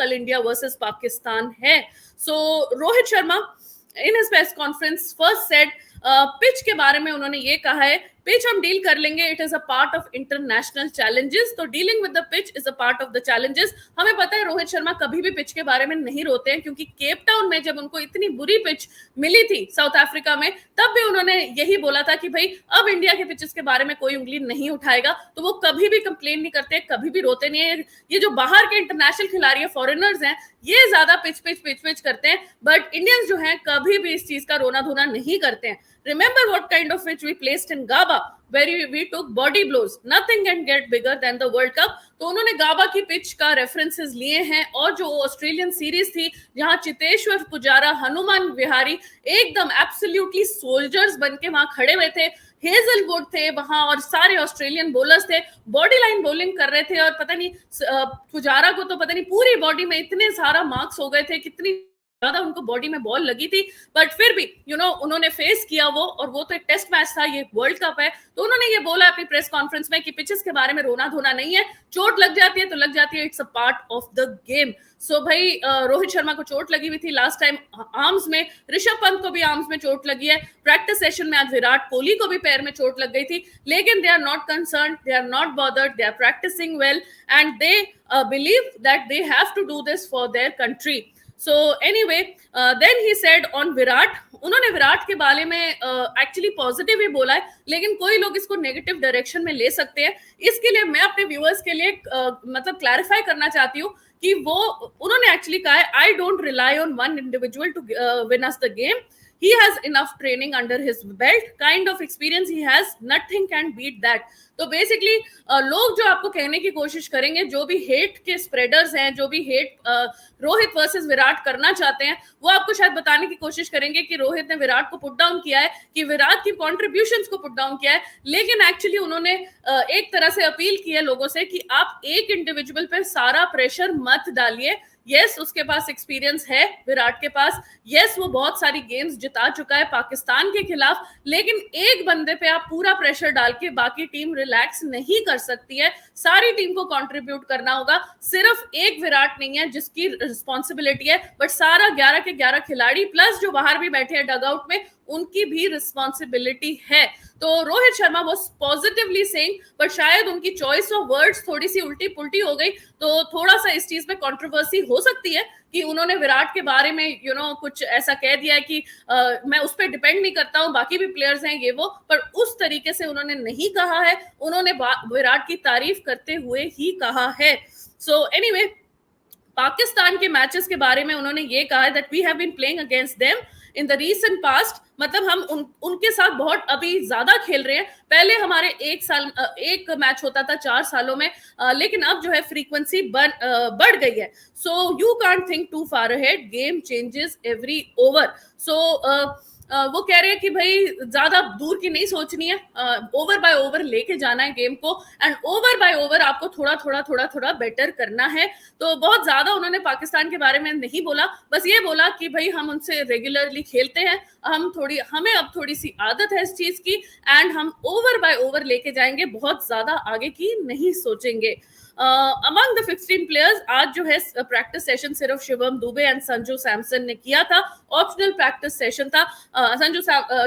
कल India versus Pakistan है। So Rohit Sharma in his press conference first said, pitch के बारे में उन्होंने ये कहा है, पिच हम डील कर लेंगे, it is a part of international challenges. तो dealing with the pitch is a part of the challenges. हमें पता है रोहित शर्मा कभी भी पिच के बारे में नहीं रोते हैं, क्योंकि केप टाउन में जब उनको इतनी बुरी पिच मिली थी साउथ अफ्रीका में, तब भी उन्होंने यही बोला था कि भाई अब इंडिया के पिचेस के बारे में कोई उंगली नहीं उठाएगा। तो वो कभी भी कंप्लेन नहीं करते, कभी भी रोते नहीं है। ये जो बाहर के इंटरनेशनल खिलाड़ी फॉरेनर्स हैं, ये ज्यादा पिच करते हैं, बट इंडियंस जो हैं कभी भी इस चीज का रोना धोना नहीं करते हैं। Remember what kind of pitch we placed in Gaba, where we took body blows. Nothing can get bigger than the World Cup. तो उन्होंने गाबा की पिच का रेफरेंसेस लिए हैं, और जो ऑस्ट्रेलियन सीरीज थी जहां चितेश्वर पुजारा, हनुमान विहारी एकदम एब्सोल्युटली सोल्जर्स बन के वहां खड़े हुए थे, हेजलवुड थे वहां और सारे ऑस्ट्रेलियन बॉलर्स थे, बॉडी लाइन बॉलिंग कर रहे थे, और पता नहीं पुजारा को तो पता नहीं पूरी बॉडी में इतने सारा मार्क्स हो गए थे, कितनी ज्यादा उनको बॉडी में बॉल लगी थी, बट फिर भी उन्होंने फेस किया वो, और वो तो एक टेस्ट मैच था, ये वर्ल्ड कप है। तो उन्होंने ये बोला अपनी प्रेस कॉन्फ्रेंस में कि पिचेस के बारे में रोना धोना नहीं है, चोट लग जाती है तो लग जाती है, it's a part of the game. So भाई रोहित शर्मा को चोट लगी हुई थी लास्ट टाइम आर्म्स में, ऋषभ पंत को भी आर्म्स में चोट लगी है, प्रैक्टिस सेशन में आज विराट कोहली को भी पैर में चोट लग गई थी, लेकिन they are not concern, they are not bothered, they are practising well, and they believe that they have to do this for their country. So anyway, then he said on Virat, उन्होंने विराट के बारे में actually positive ही बोला है, लेकिन कोई लोग इसको नेगेटिव डायरेक्शन में ले सकते हैं। इसके लिए मैं अपने व्यूअर्स के लिए मतलब क्लैरिफाई करना चाहती हूँ कि उन्होंने एक्चुअली कहा है, I don't rely on one individual to win us the game. He has enough training under his belt, kind of experience he has, nothing can beat that. तो बेसिकली लोग जो आपको कहने की कोशिश करेंगे, जो भी हेट के स्प्रेडर्स हैं, जो भी हेट रोहित वर्सेस विराट करना चाहते हैं, वो आपको शायद बताने की कोशिश करेंगे कि रोहित ने विराट को पुट डाउन किया है, कि विराट की कॉन्ट्रीब्यूशंस को पुट डाउन किया है, लेकिन एक्चुअली उन्होंने एक तरह से अपील की है लोगों से कि आप एक इंडिविजुअल पे सारा प्रेशर मत डालिए। यस, उसके पास एक्सपीरियंस है विराट के पास, यस वो बहुत सारी गेम्स जिता चुका है पाकिस्तान के खिलाफ, लेकिन एक बंदे पे आप पूरा प्रेशर डाल के बाकी टीम रिलैक्स नहीं कर सकती है। सारी टीम को कंट्रीब्यूट करना होगा, सिर्फ एक विराट नहीं है जिसकी रिस्पॉन्सिबिलिटी है, बट सारा 11 के 11 खिलाड़ी प्लस जो बाहर भी बैठे हैं डगआउट में, उनकी भी रिस्पॉन्सिबिलिटी है। तो Rohit Sharma was positively saying, but शायद उनकी चॉइस ऑफ वर्ड्स थोड़ी सी उल्टी पुल्टी हो गई, तो थोड़ा सा इस चीज में कंट्रोवर्सी हो सकती है कि उन्होंने विराट के बारे में कुछ ऐसा कह दिया है कि मैं उस पर डिपेंड नहीं करता हूं, बाकी भी प्लेयर्स हैं ये वो, पर उस तरीके से उन्होंने नहीं कहा है, उन्होंने विराट की तारीफ करते हुए ही कहा है। सो एनीवे, पाकिस्तान के मैचेस के बारे में उन्होंने ये कहा है that we have been playing against them in the recent past, मतलब हम उनके साथ बहुत अभी ज्यादा खेल रहे हैं। पहले हमारे एक मैच होता था 4 सालों में, लेकिन अब जो है फ्रीक्वेंसी बढ़ गई है। So you can't think too far ahead, game changes every over. So वो कह रहे हैं कि भाई ज्यादा दूर की नहीं सोचनी है, ओवर बाय ओवर लेके जाना है गेम को, एंड ओवर बाय ओवर आपको थोड़ा बेटर करना है। तो बहुत ज्यादा उन्होंने पाकिस्तान के बारे में नहीं बोला, बस ये बोला कि भाई हम उनसे रेगुलरली खेलते हैं, हमें अब थोड़ी सी आदत है इस चीज की, एंड हम ओवर बाय ओवर लेके जाएंगे, बहुत ज्यादा आगे की नहीं सोचेंगे। अमंग द 15 प्लेयर्स आज जो है प्रैक्टिस सेशन सिर्फ शिवम दुबे एंड संजू सैमसन ने किया था, ऑप्शनल प्रैक्टिस सेशन था।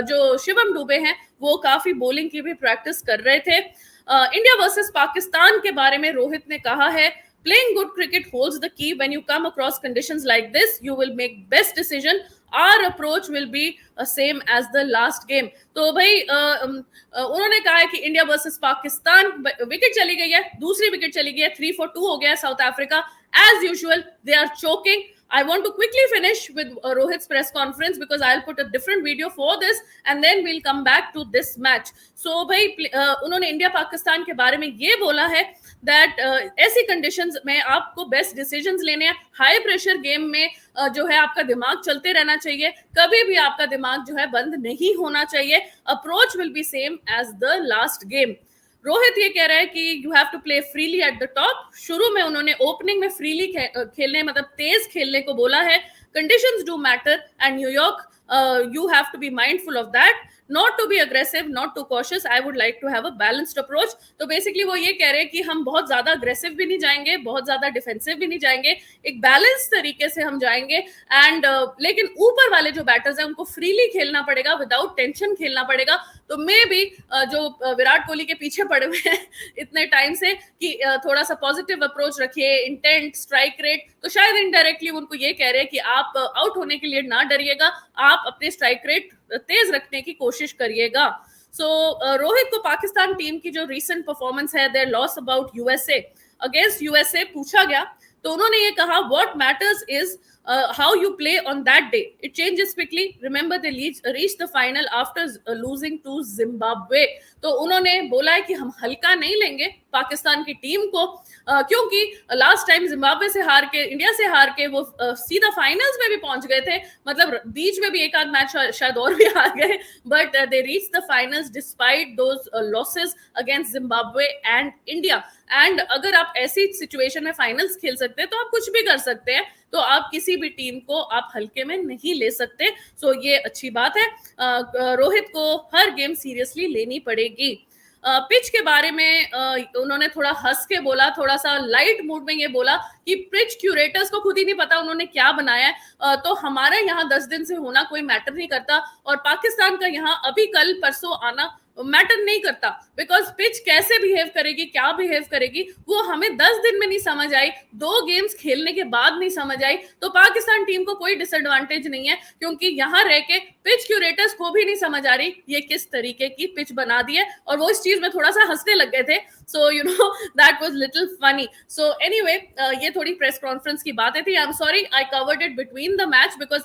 जो शिवम दुबे हैं वो काफी बॉलिंग की भी प्रैक्टिस कर रहे थे। इंडिया वर्सेस पाकिस्तान के बारे में रोहित ने कहा है, playing good cricket holds the key. When you come across conditions like this, you will make best decision. Our approach will be same as the last game. तो भाई उन्होंने कहा है कि इंडिया वर्सेस पाकिस्तान, विकेट चली गई है, दूसरी विकेट चली गई है, 3 for 2 हो गया है south Africa. As usual, they are choking. I want to quickly finish with Rohit's press conference because I'll put a different video for this and then we'll come back to this match. So भाई उन्होंने India Pakistan के बारे में ये बोला है that ऐसी conditions में आपको बेस्ट डिसीजंस लेने हैं। हाई प्रेशर गेम में जो है आपका दिमाग चलते रहना चाहिए, कभी भी आपका दिमाग जो है बंद नहीं होना चाहिए। Approach will be same as the last game. Rohit ये कह रहा है कि you have to play freely at the top. शुरू में उन्होंने ओपनिंग में फ्रीली खेलने मतलब तेज खेलने को बोला है, conditions do matter, and New York, you have to be mindful of that. Not to be aggressive, not too cautious. I would like to have a balanced approach. तो बेसिकली वो ये कह रहे हैं कि हम बहुत ज्यादा अग्रेसिव भी नहीं जाएंगे, बहुत ज्यादा डिफेंसिव भी नहीं जाएंगे, एक बैलेंस तरीके से हम जाएंगे। एंड लेकिन ऊपर वाले जो बैटर्स हैं उनको फ्रीली खेलना पड़ेगा, विदाउट टेंशन खेलना पड़ेगा। तो मे बी जो विराट कोहली के पीछे पड़े हुए हैं इतने टाइम से कि थोड़ा सा पॉजिटिव अप्रोच रखिए, इंटेंट, स्ट्राइक रेट, तो शायद इनडायरेक्टली उनको ये कह रहे हैं कि आप आउट होने के लिए ना डरिएगा, आप अपने स्ट्राइक रेट तेज रखने की कोशिश करिएगा। सो रोहित को पाकिस्तान टीम की जो रीसेंट परफॉर्मेंस है, there loss about USA, against USA पूछा गया तो उन्होंने ये कहा, what matters is how you play on that day. It changes quickly. Remember they reached the final after losing to Zimbabwe. तो उन्होंने बोला है कि हम हल्का नहीं लेंगे पाकिस्तान की टीम को, क्योंकि लास्ट टाइम जिम्बाब्वे से हार के, इंडिया से हार के वो सीधा फाइनल्स में भी पहुंच गए थे, मतलब बीच में भी एक आध मैच शायद और भी हार गए, but they reach the finals despite those losses against Zimbabwe and India. And अगर आप ऐसी सिचुएशन में फाइनल्स खेल सकते हैं तो आप कुछ भी कर सकते हैं, तो आप किसी भी टीम को आप हल्के में नहीं ले सकते। सो ये अच्छी बात है। रोहित को हर गेम सीरियसली लेनी पड़ेगी। पिच के बारे में उन्होंने थोड़ा हंस के बोला, थोड़ा सा लाइट मूड में ये बोला कि पिच क्यूरेटर्स को खुद ही नहीं पता उन्होंने क्या बनाया है, तो हमारा यहाँ 10 दिन से होना कोई मैटर नहीं करता, और पाकिस्तान का यहाँ अभी कल परसों आना मैटर नहीं करता, बिकॉज पिच कैसे बिहेव करेगी, क्या बिहेव करेगी, वो हमें 10 दिन में नहीं समझ आई, 2 गेम्स खेलने के बाद नहीं समझ आई, तो पाकिस्तान टीम को कोई डिसएडवांटेज नहीं है, क्योंकि यहाँ रह के पिच क्यूरेटर्स को भी नहीं समझ आ रही ये किस तरीके की पिच बना दी है, और वो इस चीज में थोड़ा सा हंसने लग गए थे। So you know that was little funny. So anyway, ये थोड़ी प्रेस कॉन्फ्रेंस की बातें थी। I am sorry I covered it between the match because